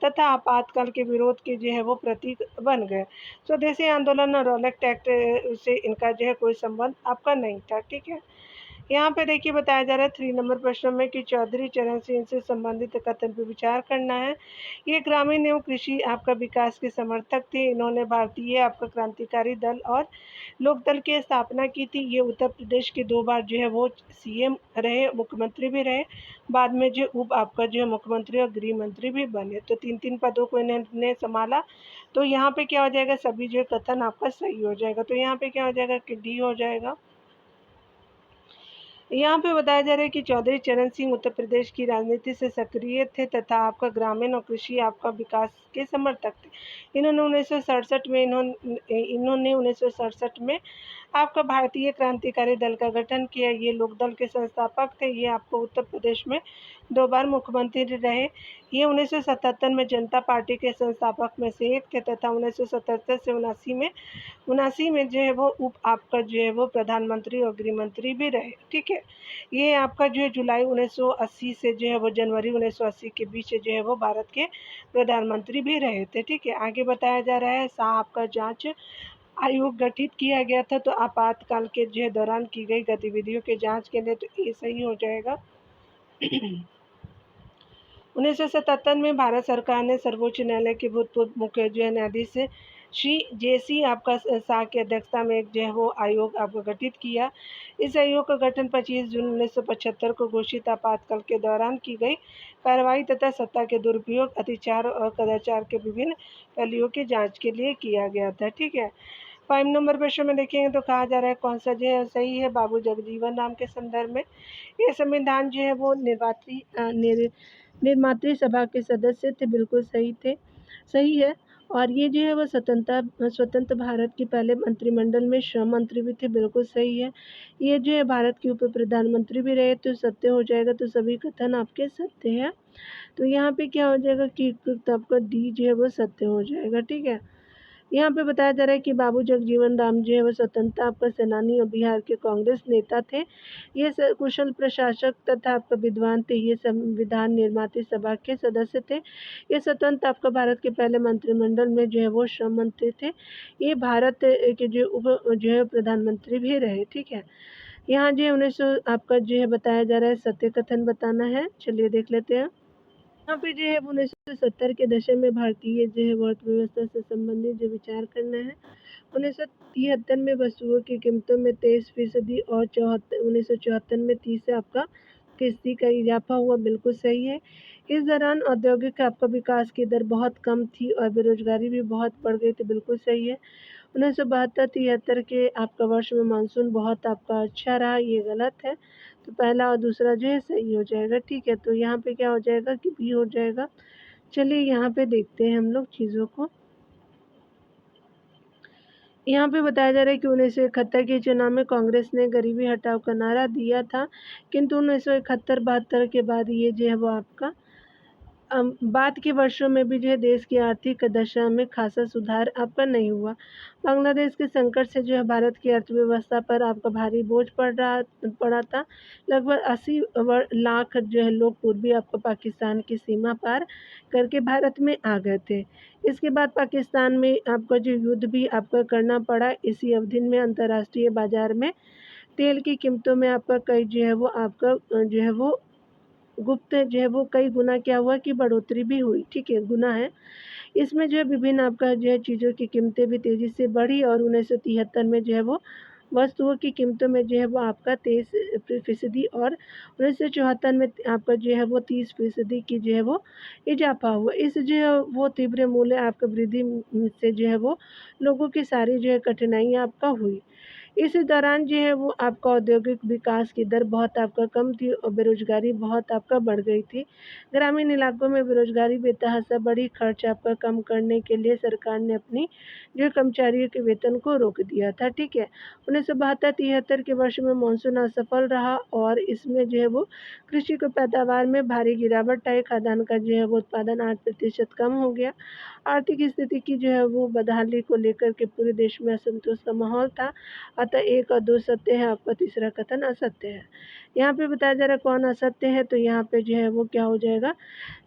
तथा आपातकाल के विरोध के जो है वो प्रतीक बन गए। स्वदेशी आंदोलन और रॉलेट एक्ट से इनका जो है कोई संबंध आपका नहीं था। ठीक है, यहाँ पे देखिए बताया जा रहा है 3 नंबर प्रश्न में कि चौधरी चरण सिंह से संबंधित कथन पर विचार करना है। ये ग्रामीण एवं कृषि आपका विकास के समर्थक थे। इन्होंने भारतीय आपका क्रांतिकारी दल और लोक दल की स्थापना की थी। ये उत्तर प्रदेश के 2 बार जो है वो सीएम रहे, मुख्यमंत्री भी रहे। बाद में जो उप आपका जो है मुख्यमंत्री और गृह मंत्री भी बने। तो 3-3 पदों को इन्होंने संभाला। तो यहाँ पे क्या हो जाएगा? सभी जो कथन आपका सही हो जाएगा। तो यहाँ पे क्या हो जाएगा कि डी हो जाएगा। यहाँ पे बताया जा रहा है कि चौधरी चरण सिंह उत्तर प्रदेश की राजनीति से सक्रिय थे तथा आपका ग्रामीण और कृषि आपका विकास के समर्थक थे। इन्होंने 1967 में इन्होंने 1967 में आपका भारतीय क्रांतिकारी दल का गठन किया। ये लोकदल के संस्थापक थे। ये आपको उत्तर प्रदेश में 2 बार मुख्यमंत्री रहे। ये 1977 में जनता पार्टी के संस्थापक में से एक थे तथा 1977 से 79 में जो है वो उप आपका जो है वो प्रधानमंत्री और गृह मंत्री भी रहे। ठीक है, ये आपका जो है जुलाई 1980 से जो है वो जनवरी 1980 के बीच जो है वो भारत के प्रधानमंत्री भी रहे थे। ठीक है, आगे बताया जा रहा है शाह आपका जांच आयोग गठित किया गया था। तो आपातकाल के जो है दौरान की गई गतिविधियों के जांच के लिए, तो ये सही हो जाएगा। 1977 में भारत सरकार ने सर्वोच्च न्यायालय के भूतपूर्व मुख्य जो है न्यायाधीश श्री जेसी आपका शाह की अध्यक्षता में एक जो है वो आयोग आपको गठित किया। इस आयोग का गठन 25 जून 1975 को घोषित आपातकाल के दौरान की गई कार्रवाई तथा सत्ता के दुरुपयोग, अतिचार और कदाचार के विभिन्न पहलुओं की जांच के लिए किया गया था। ठीक है, 5 नंबर प्रश्न में देखेंगे तो कहा जा रहा है कौन सा जो है सही है? बाबू जगजीवन राम के संदर्भ में ये संविधान जो है वो निर्मात्री सभा के सदस्य थे, बिल्कुल सही थे, सही है। और ये जो है वो स्वतंत्र भारत के पहले मंत्रिमंडल में श्रम मंत्री भी थे, बिल्कुल सही है। ये जो है भारत के उप प्रधानमंत्री भी रहे, तो सत्य हो जाएगा। तो सभी कथन आपके सत्य हैं। तो यहाँ पे क्या हो जाएगा कि आपका डी जो है वो सत्य हो जाएगा। ठीक है, यहाँ पे बताया जा रहा है कि बाबू जगजीवन राम जो है वो स्वतंत्रता आपका सेनानी और बिहार के कांग्रेस नेता थे। ये कुशल प्रशासक तथा आपका विद्वान थे। ये संविधान निर्माती सभा के सदस्य थे। ये स्वतंत्र आपका भारत के पहले मंत्रिमंडल में जो है वो श्रम मंत्री थे। ये भारत के जो है प्रधानमंत्री भी रहे। ठीक है, यहाँ जो 1900 आपका जो है बताया जा रहा है सत्य कथन बताना है। चलिए देख लेते हैं। यहाँ पे जो है 1970 के दशक में भारतीय जो है अर्थव्यवस्था से संबंधित जो विचार करना है। 1973 में वस्तुओं की कीमतों में 23% और 1974 में 30 से आपका फीसदी का इजाफा हुआ। बिल्कुल सही है। इस दौरान औद्योगिक आपका विकास की दर बहुत कम थी और बेरोजगारी भी बहुत बढ़ गई थी। बिल्कुल सही है। 1972-73 के आपका वर्ष में मानसून बहुत आपका अच्छा रहा। ये गलत है, तो पहला और दूसरा जो है सही हो जाएगा। ठीक है, तो यहाँ पे क्या हो जाएगा कि बी हो जाएगा। चलिए यहाँ पे देखते हैं हम लोग चीज़ों को। यहाँ पे बताया जा रहा है कि 1971 के चुनाव में कांग्रेस ने गरीबी हटाओ का नारा दिया था, किंतु 1971-72 के बाद ये जो है वो आपका बाद के वर्षों में भी जो है देश की आर्थिक दशा में खासा सुधार आपका नहीं हुआ। बांग्लादेश के संकट से जो है भारत की अर्थव्यवस्था पर आपका भारी बोझ पड़ा था। लगभग 80 लाख जो है लोग पूर्वी आपका पाकिस्तान की सीमा पार करके भारत में आ गए थे। इसके बाद पाकिस्तान में आपका जो युद्ध भी आपका करना पड़ा। इसी अवधि में अंतर्राष्ट्रीय बाजार में तेल की कीमतों में आपका कई जो है वो आपका जो है वो गुप्त जो है वो कई गुना क्या हुआ कि बढ़ोतरी भी हुई। ठीक है, गुना है। इसमें जो है विभिन्न आपका जो है चीज़ों की कीमतें भी तेज़ी से बढ़ी और 1973 में जो है वो वस्तुओं की कीमतों में जो है वो आपका 23% और 1974 में आपका जो है वो 30% की जो है वो इजाफा हुआ। इस जो है वो तीव्र मूल्य आपका वृद्धि से जो है वो लोगों की सारी जो है कठिनाइयाँ आपका हुई। इस दौरान जो है वो आपका औद्योगिक विकास की दर बहुत आपका कम थी और बेरोजगारी बहुत आपका बढ़ गई थी। ग्रामीण इलाकों में बेरोजगारी बेतहाशा बढ़ी। खर्च आपका कम करने के लिए सरकार ने अपनी जो कर्मचारियों के वेतन को रोक दिया था। ठीक है, 1972-73 के वर्ष में मानसून असफल रहा और इसमें जो है वो कृषि को पैदावार में भारी गिरावट आई। खाद्यान्न का जो है वो उत्पादन 8% कम हो गया। आर्थिक स्थिति की जो है वो बदहाली को लेकर के पूरे देश में असंतोष का माहौल था। अतः 1 और 2 सत्य है, आपका तीसरा कथन असत्य है। यहाँ पे बताया जा रहा है कौन असत्य है, तो यहाँ पे जो है वो क्या हो जाएगा,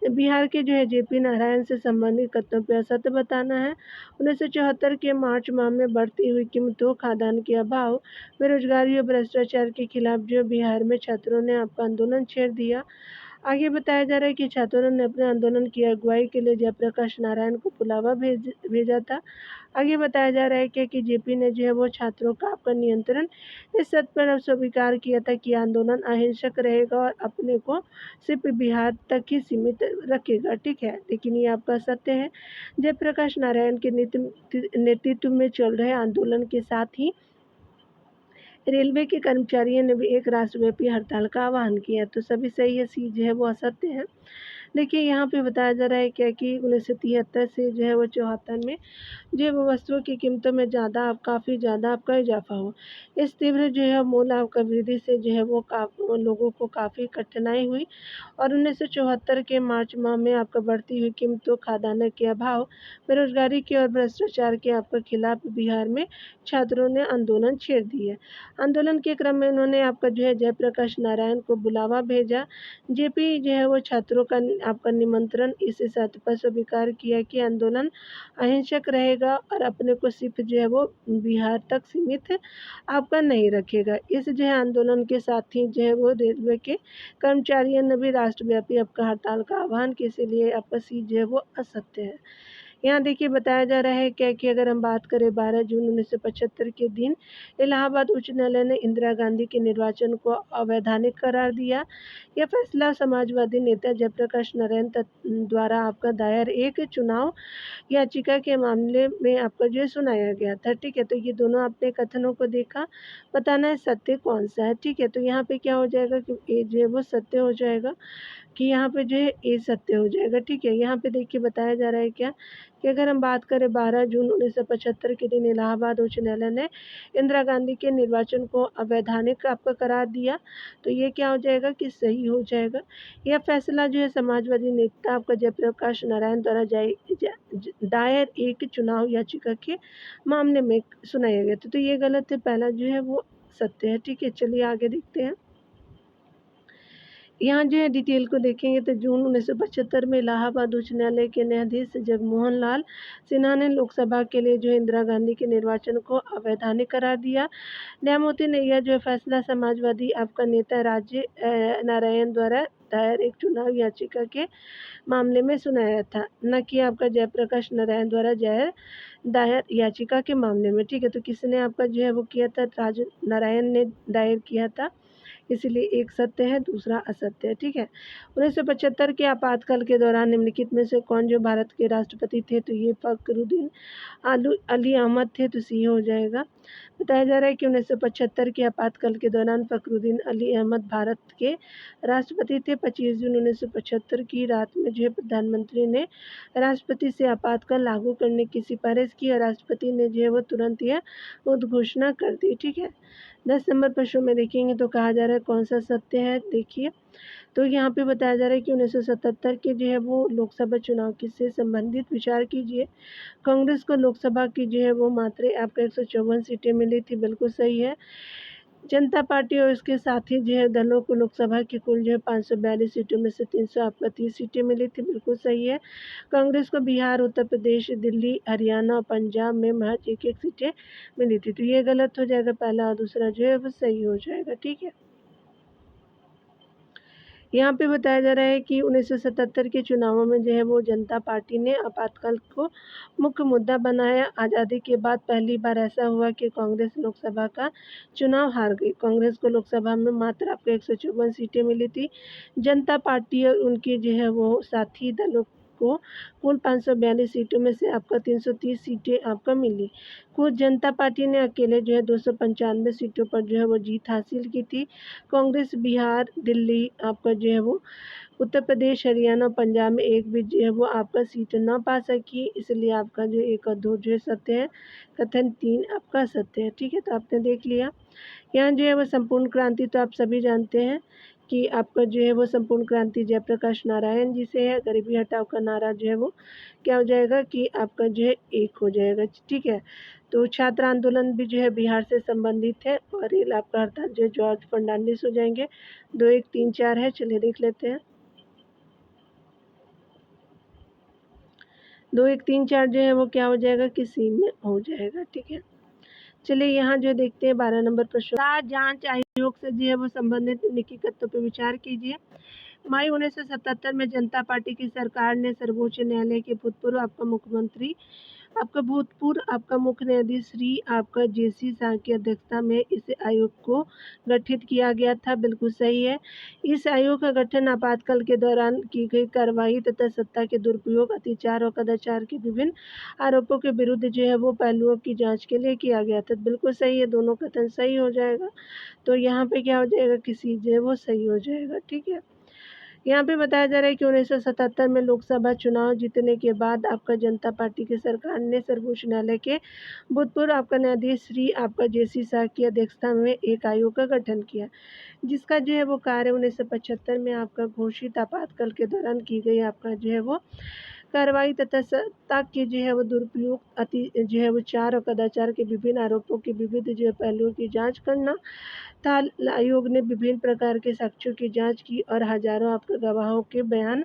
बिहार के जो है जेपी नारायण से संबंधित कथनों पे असत्य बताना है। 1974 के मार्च माह में बढ़ती हुई कीमतों, खाद्यान्न के अभाव, बेरोजगारी और भ्रष्टाचार के खिलाफ जो बिहार में छात्रों ने आपका आंदोलन छेड़ दिया। आगे बताया जा रहा है कि छात्रों ने अपने आंदोलन की अगुवाई के लिए जयप्रकाश नारायण को बुलावा भेजा था। आगे बताया जा रहा है कि जेपी ने जो है वो छात्रों का आपका नियंत्रण इस सत्य पर अब स्वीकार किया था कि आंदोलन अहिंसक रहेगा और अपने को सिर्फ बिहार तक ही सीमित रखेगा। ठीक है, लेकिन ये आपका सत्य है। जयप्रकाश नारायण के नेतृत्व में चल रहे आंदोलन के साथ ही रेलवे के कर्मचारियों ने भी एक राष्ट्रव्यापी हड़ताल का आह्वान किया। तो सभी सही है, सी जो है वो असत्य है। देखिए यहाँ पे बताया जा रहा है क्या कि 1973 से जो है वो 74 में जो है वो वस्तुओं की कीमतों में काफ़ी ज़्यादा आपका इजाफा हुआ। इस तीव्र जो है मूल्य आपका वृद्धि से जो है वो लोगों को काफ़ी कठिनाई हुई और 1974 के मार्च माह में आपका बढ़ती हुई कीमतों, खाद्यान्न के अभाव, बेरोजगारी के और भ्रष्टाचार के आपका खिलाफ बिहार में छात्रों ने आंदोलन छेड़ दिए। आंदोलन के क्रम में उन्होंने आपका जो है जयप्रकाश नारायण को बुलावा भेजा। जेपी जो है वो छात्रों का आपका निमंत्रण इस शर्त पर स्वीकार किया कि आंदोलन अहिंसक रहेगा और अपने को सिर्फ जो है वो बिहार तक सीमित आपका नहीं रखेगा। इस जो है आंदोलन के साथ ही जो है वो रेलवे के कर्मचारियों ने भी राष्ट्रव्यापी आपका हड़ताल का आह्वान किया, इसीलिए आपका सी जो है वो असत्य है। यहाँ देखिए बताया जा रहा है क्या कि अगर हम बात करें 12 जून 1975 के दिन इलाहाबाद उच्च न्यायालय ने इंदिरा गांधी के निर्वाचन को अवैधानिक करार दिया। यह फैसला समाजवादी नेता जयप्रकाश नारायण द्वारा आपका दायर एक चुनाव याचिका के मामले में आपका जो है सुनाया गया था। ठीक है, तो ये दोनों आपने कथनों को देखा, बताना है सत्य कौन सा है। ठीक है, तो यहाँ पे क्या हो जाएगा कि ये जो है वो सत्य हो जाएगा कि यहाँ पे जो है ए सत्य हो जाएगा। ठीक है, यहाँ पे देखिए बताया जा रहा है क्या कि अगर हम बात करें 12 जून 1975 के दिन इलाहाबाद उच्च न्यायालय ने इंदिरा गांधी के निर्वाचन को अवैधानिक आपका करार दिया, तो ये क्या हो जाएगा कि सही हो जाएगा। यह फैसला जो है समाजवादी नेता आपका जयप्रकाश नारायण द्वारा दायर एक चुनाव याचिका के मामले में सुनाया गया था। तो ये गलत है, पहला जो है वो सत्य है। ठीक है, चलिए आगे देखते हैं। यहाँ जो है डिटेल को देखेंगे तो जून 1975 में इलाहाबाद उच्च न्यायालय के न्यायाधीश जगमोहन लाल सिन्हा ने लोकसभा के लिए जो है इंदिरा गांधी के निर्वाचन को अवैधानिक करार दिया। न्यायमूर्ति ने यह जो है फैसला समाजवादी आपका नेता राज्य नारायण द्वारा दायर एक चुनाव याचिका के मामले में सुनाया था, न कि आपका जयप्रकाश नारायण द्वारा दायर याचिका के मामले में। ठीक है, तो किसने आपका जो है वो किया था, राज नारायण ने दायर किया था, इसीलिए एक सत्य है, दूसरा असत्य है। ठीक है, 1975 के आपातकाल के दौरान निम्नलिखित में से कौन जो भारत के राष्ट्रपति थे, तो ये फखरुद्दीन अली अहमद थे, तो सी हो जाएगा। बताया जा रहा है कि 1975 के आपातकाल के दौरान फखरुद्दीन अली अहमद भारत के राष्ट्रपति थे। 25 जून 1975 की रात में जो है प्रधानमंत्री ने राष्ट्रपति से आपातकाल लागू करने की सिफारिश की और राष्ट्रपति ने जो है वो तुरंत यह उद्घोषणा कर दी। ठीक है, 10 नंबर प्रश्नों में देखेंगे तो कहा जा रहा है कौन सा सत्य है। देखिए, तो यहाँ पे बताया जा रहा है कि 1977 के जो है वो लोकसभा चुनाव से संबंधित विचार कीजिए। कांग्रेस को लोकसभा की जो है वो मात्र आपका 154 सीटें मिली थी, बिल्कुल सही है। जनता पार्टी और इसके साथी जो है दलों को लोकसभा की कुल जो है 542 सीटों में से 330 सीटें मिली थी, बिल्कुल सही है। कांग्रेस को बिहार, उत्तर प्रदेश, दिल्ली, हरियाणा और पंजाब में महज एक सीटें मिली थी, तो ये गलत हो जाएगा, पहला और दूसरा जो है वो सही हो जाएगा। ठीक है, यहाँ पे बताया जा रहा है कि 1977 के चुनावों में जो है वो जनता पार्टी ने आपातकाल को मुख्य मुद्दा बनाया। आज़ादी के बाद पहली बार ऐसा हुआ कि कांग्रेस लोकसभा का चुनाव हार गई। कांग्रेस को लोकसभा में मात्र आपको 154 सीटें मिली थी। जनता पार्टी और उनके जो है वो साथी दलों को कुल 542 सीटों में से आपका 330 सीटें आपका मिली। कुछ जनता पार्टी ने अकेले जो है 295 सीटों पर जो है वो जीत हासिल की थी। कांग्रेस बिहार, दिल्ली, आपका जो है वो उत्तर प्रदेश, हरियाणा, पंजाब में एक भी जो है वो आपका सीट ना पा सकी, इसलिए आपका जो 1 और 2 जो है सत्य है, कथन 3 आपका सत्य है। ठीक है, तो आपने देख लिया। यहाँ जो है वो संपूर्ण क्रांति तो आप सभी जानते हैं कि आपका जो है वो संपूर्ण क्रांति जयप्रकाश नारायण जी से है। गरीबी हटाओ का नारा जो है वो क्या हो जाएगा कि आपका जो है 1 हो जाएगा। ठीक है, तो छात्र आंदोलन भी जो है बिहार से संबंधित है और रेल आपका हड़ताल जो है जॉर्ज फर्नांडिस हो जाएंगे। 2, 1, 3, 4 है, चलिए देख लेते हैं। 2, 1, 3, 4 जो है वो क्या हो जाएगा कि सी में हो जाएगा। ठीक है, चलिए यहाँ जो देखते हैं 12 नंबर प्रश्न, जांच आयोग से जो है वो संबंधित निम्नलिखित तथ्यों पर विचार कीजिए। मई 1977 में जनता पार्टी की सरकार ने सर्वोच्च न्यायालय के भूतपूर्व आपका मुख्य न्यायाधीश श्री आपका जेसी शाह की अध्यक्षता में इस आयोग को गठित किया गया था, बिल्कुल सही है। इस आयोग का गठन आपातकाल के दौरान की गई कार्रवाई तथा सत्ता के दुरुपयोग, अत्याचार और कदाचार के विभिन्न आरोपों के विरुद्ध जो है वो पहलुओं की जांच के लिए किया गया था, बिल्कुल सही है, दोनों कथन सही हो जाएगा। तो यहाँ पे क्या हो जाएगा कि सी जो है वो सही हो जाएगा। ठीक है, यहाँ पे बताया जा रहा है कि 1977 में लोकसभा चुनाव जीतने के बाद आपका जनता पार्टी की सरकार ने सर्वोच्च न्यायालय के भूतपूर्व आपका न्यायाधीश श्री आपका जेसी शाह की अध्यक्षता में एक आयोग का गठन किया, जिसका जो है वो कार्य 1975 में आपका घोषित आपातकाल के दौरान की गई आपका जो है वो कार्रवाई तथा सत्ता के जो है वो दुरुपयोग, जो है वो चार और कदाचार के विभिन्न आरोपों के विविध जो है पहलुओं की जांच करना था। आयोग ने विभिन्न प्रकार के साक्ष्यों की जांच की और हजारों आपके गवाहों के बयान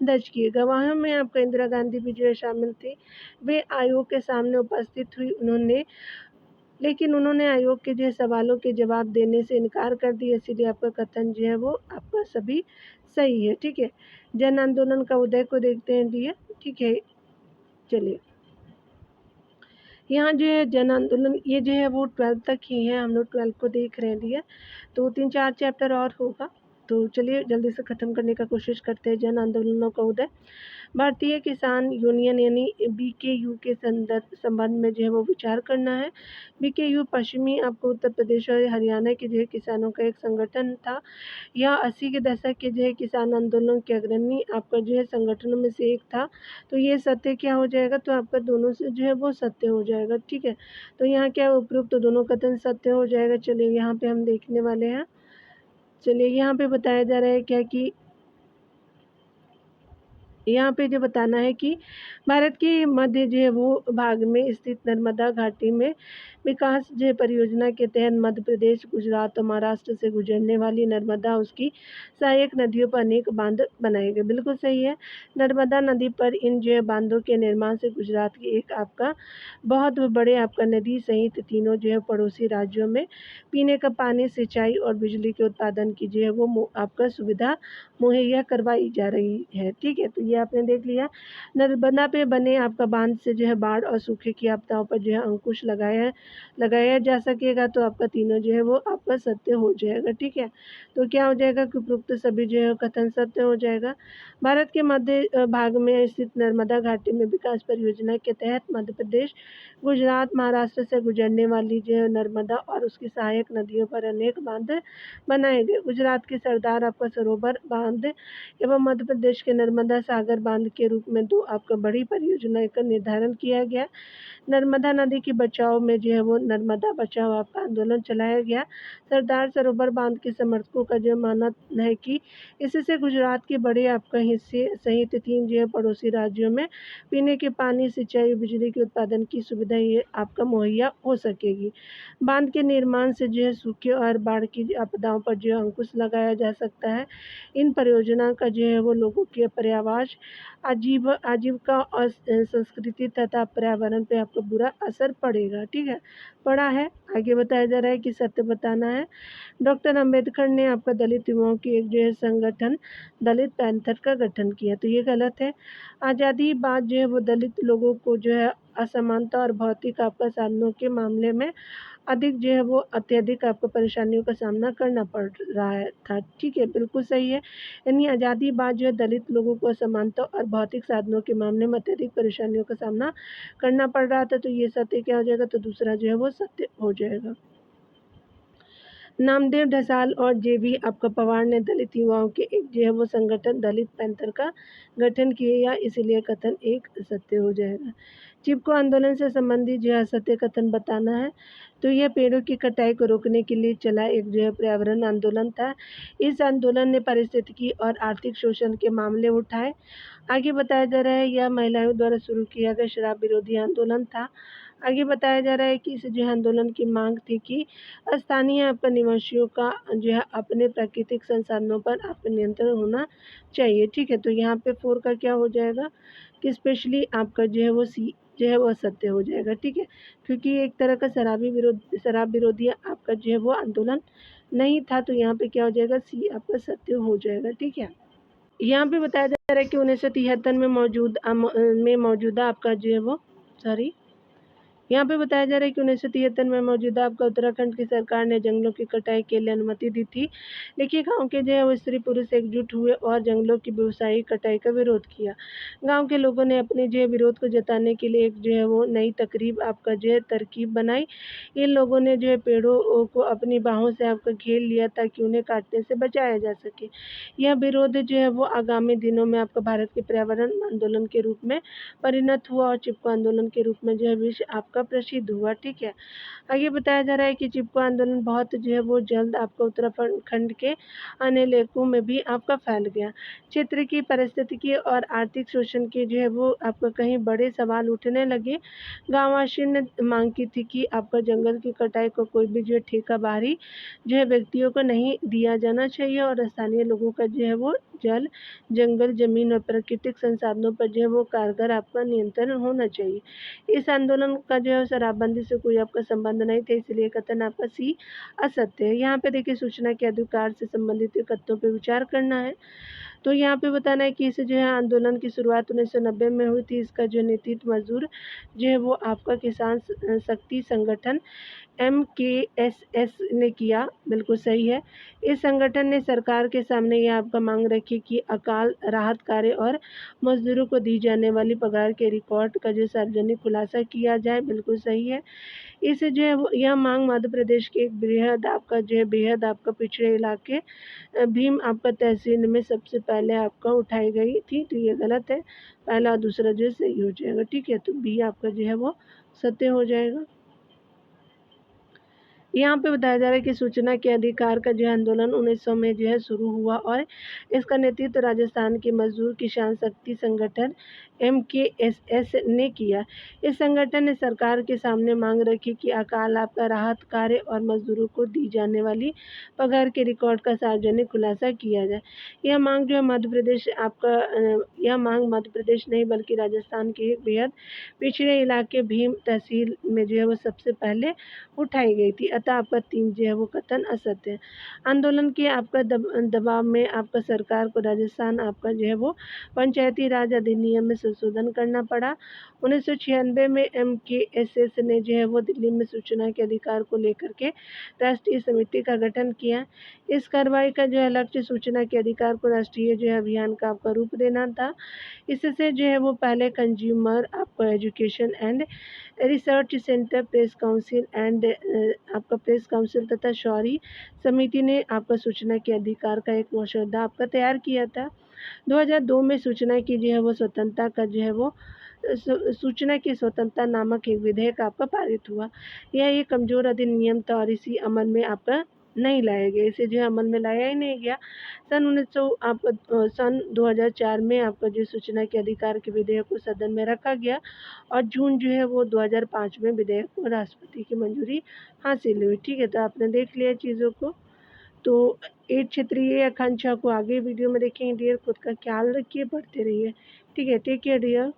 दर्ज किए। गवाहों में आपका इंदिरा गांधी भी जो है शामिल थी। वे आयोग के सामने उपस्थित हुई, लेकिन उन्होंने आयोग के जो है सवालों के जवाब देने से इनकार कर दिया, इसलिए आपका कथन जो है वो आपका सभी सही है। ठीक है, जन आंदोलन का उदय को देखते हैं दिया। ठीक है, चलिए यहाँ जो है जन आंदोलन ये जो है वो 12th तक ही है, हम लोग 12 को देख रहे हैं दिया, तो 3-4 चैप्टर और होगा। तो चलिए जल्दी से ख़त्म करने का कोशिश करते हैं। जन आंदोलनों का उदय। भारतीय किसान यूनियन यानी बीकेयू के संबंध में जो है वो विचार करना है। बीकेयू पश्चिमी आपको उत्तर प्रदेश और हरियाणा के जो है किसानों का एक संगठन था। यह 80 के दशक के जो है किसान आंदोलन के अग्रणी आपका जो है संगठनों में से एक था। तो ये सत्य क्या हो जाएगा, तो आपका दोनों से जो है वो सत्य हो जाएगा। ठीक है, तो यहाँ क्या उपयुक्त तो दोनों कथन सत्य हो जाएगा। चलिए यहाँ पे हम देखने वाले हैं। चलिए यहाँ पे बताया जा रहा है क्या कि यहाँ पे जो बताना है कि भारत के मध्य जो है वो भाग में स्थित नर्मदा घाटी में विकास जो है परियोजना के तहत मध्य प्रदेश, गुजरात और महाराष्ट्र से गुजरने वाली नर्मदा उसकी सहायक नदियों पर अनेक बांध बनाए गए। बिल्कुल सही है। नर्मदा नदी पर इन जो है बांधों के निर्माण से गुजरात की एक आपका बहुत बड़े आपका नदी सहित तीनों जो है पड़ोसी राज्यों में पीने का पानी, सिंचाई और बिजली के उत्पादन की जो है वो आपका सुविधा मुहैया करवाई जा रही है। ठीक है, तो ये आपने देख लिया। नर्मदा पे बने आपका बांध से जो है बाढ़ और सूखे की आपदाओं पर जो है अंकुश लगाया जा सकेगा। तो आपका तीनों जो है वो आपका सत्य हो जाएगा। ठीक है, तो क्या हो जाएगा कि उपरोक्त सभी जो है कथन सत्य हो जाएगा। भारत के मध्य भाग में स्थित नर्मदा घाटी में विकास परियोजना के तहत मध्य प्रदेश, गुजरात, महाराष्ट्र से गुजरने वाली जो है नर्मदा और उसकी सहायक नदियों पर अनेक बांध बनाए गए। गुजरात के सरदार आपका सरोवर बांध एवं मध्य प्रदेश के नर्मदा सागर बांध के रूप में दो आपका बड़ी परियोजना का निर्धारण किया गया। नर्मदा नदी की बचाव में जो है वो नर्मदा बचाओ आपका आंदोलन चलाया गया। सरदार सरोवर बांध के समर्थकों का जो मानना है कि इससे गुजरात के बड़े आपका हिस्से सहित तीन जो है पड़ोसी राज्यों में पीने के पानी, सिंचाई, बिजली के उत्पादन की सुविधा ये आपका मुहैया हो सकेगी। बांध के निर्माण से जो है सूखे और बाढ़ की आपदाओं पर जो है अंकुश लगाया जा सकता है। इन परियोजना का जो है वो लोगों के पर्यावास, आजीविका और संस्कृति तथा पर्यावरण पे आपको बुरा असर पड़ेगा। ठीक है, पड़ा है। आगे बताया जा रहा है कि सत्य बताना है। डॉक्टर अंबेडकर ने आपका दलित युवाओं की एक जो है संगठन दलित पैंथर का गठन किया। तो ये गलत है। आज़ादी बाद जो है वो दलित लोगों को जो है असमानता और भौतिक आपका साधनों के मामले में अधिक जो है वो अत्यधिक आपको परेशानियों का सामना करना पड़ रहा है था। ठीक है, बिल्कुल सही है। यानी आज़ादी बाद जो है दलित लोगों को असमानता और भौतिक साधनों के मामले में अत्यधिक परेशानियों का सामना करना पड़ रहा था। तो ये सत्य क्या हो जाएगा, तो दूसरा जो है वो सत्य हो जाएगा। नामदेव ढसाल और जेबी आपका पवार ने दलित युवाओं के एक जो है वो संगठन दलित पैंथर का गठन किया, इसलिए कथन एक सत्य हो जाएगा। चिपको आंदोलन से संबंधित जो है सत्य कथन बताना है। तो यह पेड़ों की कटाई को रोकने के लिए चला एक जो है पर्यावरण आंदोलन था। इस आंदोलन ने पारिस्थितिकी और आर्थिक शोषण के मामले उठाए। आगे बताया जा रहा है यह महिलाओं द्वारा शुरू किया गया शराब विरोधी आंदोलन था। आगे बताया जा रहा है कि इस जो है आंदोलन की मांग थी कि स्थानीय आपका निवासियों का जो है अपने प्राकृतिक संसाधनों पर आपका नियंत्रण होना चाहिए। ठीक है, तो यहाँ पे 4 का क्या हो जाएगा कि स्पेशली आपका जो है वो सी जो है वो सत्य हो जाएगा। ठीक है, क्योंकि एक तरह का शराब विरोधी आपका जो है वो आंदोलन नहीं था। तो यहाँ पे क्या हो जाएगा, सी आपका सत्य हो जाएगा। ठीक है, यहाँ पे बताया जा रहा है कि 1973 में मौजूदा आपका जो है वो यहाँ पे बताया जा रहा है कि 1973 में मौजूदा आपका उत्तराखंड की सरकार ने जंगलों की कटाई के लिए अनुमति दी थी। लेकिन गांव के जो है वो स्त्री पुरुष एकजुट हुए और जंगलों की व्यावसायिक कटाई का विरोध किया। गांव के लोगों ने अपने जो है विरोध को जताने के लिए एक जो है वो नई तरकीब बनाई। इन लोगों ने जो है पेड़ों को अपनी बाहों से आपका घेर लिया ताकि उन्हें काटने से बचाया जा सके। यह विरोध जो है वो आगामी दिनों में आपका भारत के पर्यावरण आंदोलन के रूप में परिणत हुआ और चिपको आंदोलन के रूप में जो है विश्व आपका प्रसिद्ध हुआ। ठीक है, आगे बताया जा रहा है कि चिपको आंदोलन बहुत जो है वो जल्द आपका उत्तराखंड के अन्य इलाकों में भी आपका फैल गया। क्षेत्र की परिस्थितिकी और आर्थिक शोषण के जो है वो आपका कहीं बड़े सवाल उठने लगे। गांववासियों ने मांग की थी कि आपका जंगल की कटाई को कोई भी जो है ठेका बाहरी जो है व्यक्तियों को नहीं दिया जाना चाहिए और स्थानीय लोगों का जो है वो जल, जंगल, जमीन और प्राकृतिक संसाधनों पर जो है वो कारगर आपका नियंत्रण होना चाहिए। इस आंदोलन का जो है शराबबंदी से कोई आपका संबंध नहीं था, इसलिए कथन आपका सी असत्य है। यहाँ पे देखिए सूचना के अधिकार से संबंधित कथनों पर विचार करना है। तो यहाँ पे बताना है कि इसे जो है आंदोलन की शुरुआत 1990 में हुई थी। इसका जो नेतृत्व मजदूर जो है वो आपका किसान शक्ति संगठन MKSS ने किया। बिल्कुल सही है। इस संगठन ने सरकार के सामने ये आपका मांग रखी कि अकाल राहत कार्य और मजदूरों को दी जाने वाली पगार के रिकॉर्ड का जो सार्वजनिक खुलासा किया जाए। बिल्कुल सही है। इसे जो है यह मांग मध्य प्रदेश के एक बेहद आपका पिछड़े इलाके भीम आपका तहसील में सबसे पहले आपका उठाई गई थी। तो ये गलत है। पहला और दूसरा जो है सही हो जाएगा। ठीक है, तो बी आपका जो है वो सत्य हो जाएगा। यहाँ पे बताया जा रहा है कि सूचना के अधिकार का जो आंदोलन 1900 में जो है शुरू हुआ और इसका नेतृत्व राजस्थान के मजदूर किसान शक्ति संगठन MKSS ने किया। इस संगठन ने सरकार के सामने मांग रखी कि अकाल आपका राहत कार्य और मजदूरों को दी जाने वाली पगार के रिकॉर्ड का सार्वजनिक खुलासा किया जाए। यह मांग जो है यह मांग मध्य प्रदेश नहीं बल्कि राजस्थान के एक बेहद पिछड़े इलाके भीम तहसील में जो है वो सबसे पहले उठाई गई थी। अतः आपका 3 जो है वो कथन असत्य है। आंदोलन के आपका दबाव में आपका सरकार को राजस्थान आपका जो है वो पंचायती राज अधिनियम में संशोधन करना पड़ा। 1996 में MKSS ने जो है वो दिल्ली में सूचना के अधिकार को लेकर के राष्ट्रीय समिति का गठन किया। इस कार्रवाई का जो है लक्ष्य सूचना के अधिकार को राष्ट्रीय जो है अभियान का आपका रूप देना था। इससे जो है वो पहले कंज्यूमर आपका education and research centre press council and आपका प्रेस काउंसिल तथा शौरी समिति ने आपका सूचना के अधिकार का एक मसौदा आपका तैयार किया था। 2002 में सूचना की जो है वो स्वतंत्रता का जो है वो सूचना की स्वतंत्रता नामक एक विधेयक आपका पारित हुआ। यह एक कमजोर अधिनियम था और इसी अमल में आपका नहीं लाया गया। इसे जो है अमल में लाया ही नहीं गया। सन 2004 में आपका जो सूचना के अधिकार के विधेयक को सदन में रखा गया और जून जो है वो 2005 में विधेयक को राष्ट्रपति की मंजूरी हासिल हुई। ठीक है, तो आपने देख लिया चीज़ों को। तो 8 क्षेत्रीय आकांक्षा को आगे वीडियो में देखेंगे। डियर, खुद का ख्याल रखिए, पढ़ते रहिए। ठीक है, टेक केयर डियर।